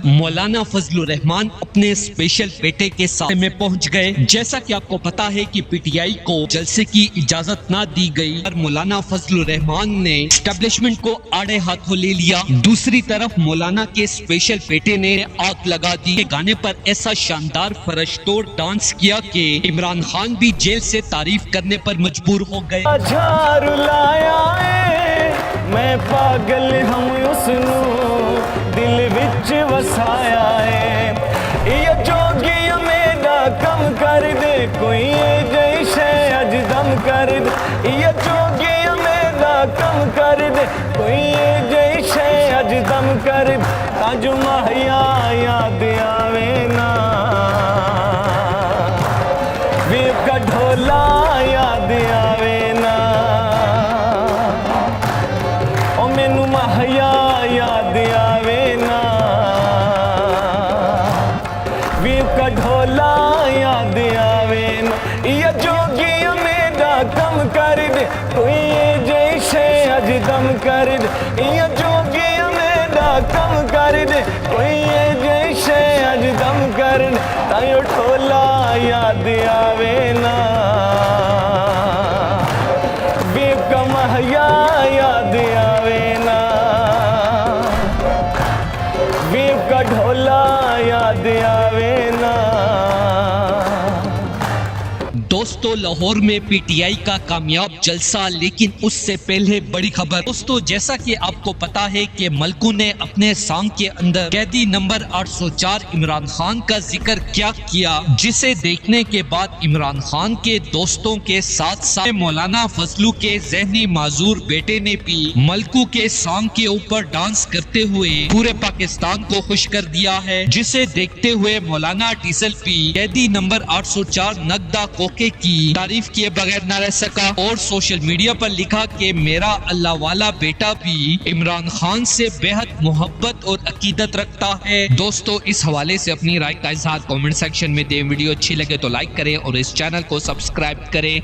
मौलाना फजलुर रहमान अपने स्पेशल बेटे के साथ में पहुंच गए। जैसा कि आपको पता है कि पीटीआई को जलसे की इजाजत ना दी गई और मौलाना फजलुर रहमान ने एस्टेब्लिशमेंट को आड़े हाथों ले लिया। दूसरी तरफ मौलाना के स्पेशल बेटे ने आग लगा दी। गाने पर ऐसा शानदार फरशतोड़ डांस किया कि इमरान खान भी जेल से तारीफ करने पर मजबूर हो गए। मैं पागल हम उसनू दिल विच वसाया है। ये जोगी मेरा कम कर दे कोई जैसे अज दम कर दे। ये जोगी मेरा कम कर दे कोई जैसे अज दम कर दे। अज माहिया याद आवे ना वे का ढोला याद आवे ना। मैनू माहिया याद आवे ना वीर का ढोला याद आवे ना। ये जोगी मेरा कम कर दे कोई जैसे अज दम कर दे। ये जोगी मेरा कम कर दे कोई जैसे अज दम कर दे। तायो ढोला याद आवे ना वीर का माहिया याद आवे ना वीर का ढोला याद आवे ना। दोस्तों, लाहौर में पीटीआई का कामयाब जलसा, लेकिन उससे पहले बड़ी खबर। दोस्तों, जैसा कि आपको पता है कि मलकू ने अपने सॉन्ग के अंदर कैदी नंबर 804 इमरान खान का जिक्र क्या किया, जिसे देखने के बाद इमरान खान के दोस्तों के साथ साथ मौलाना फजलू के जहनी माजूर बेटे ने भी मलकू के सॉन्ग के ऊपर डांस करते हुए पूरे पाकिस्तान को खुश कर दिया है। जिसे देखते हुए मौलाना डीजल भी कैदी नंबर 804 नगदा कोके की तारीफ किए बगैर न रह सका और सोशल मीडिया पर लिखा कि मेरा अल्लाह वाला बेटा भी इमरान खान से बेहद मोहब्बत और अकीदत रखता है। दोस्तों, इस हवाले से अपनी राय का इजहार कमेंट सेक्शन में दें। वीडियो अच्छी लगे तो लाइक करें और इस चैनल को सब्सक्राइब करें।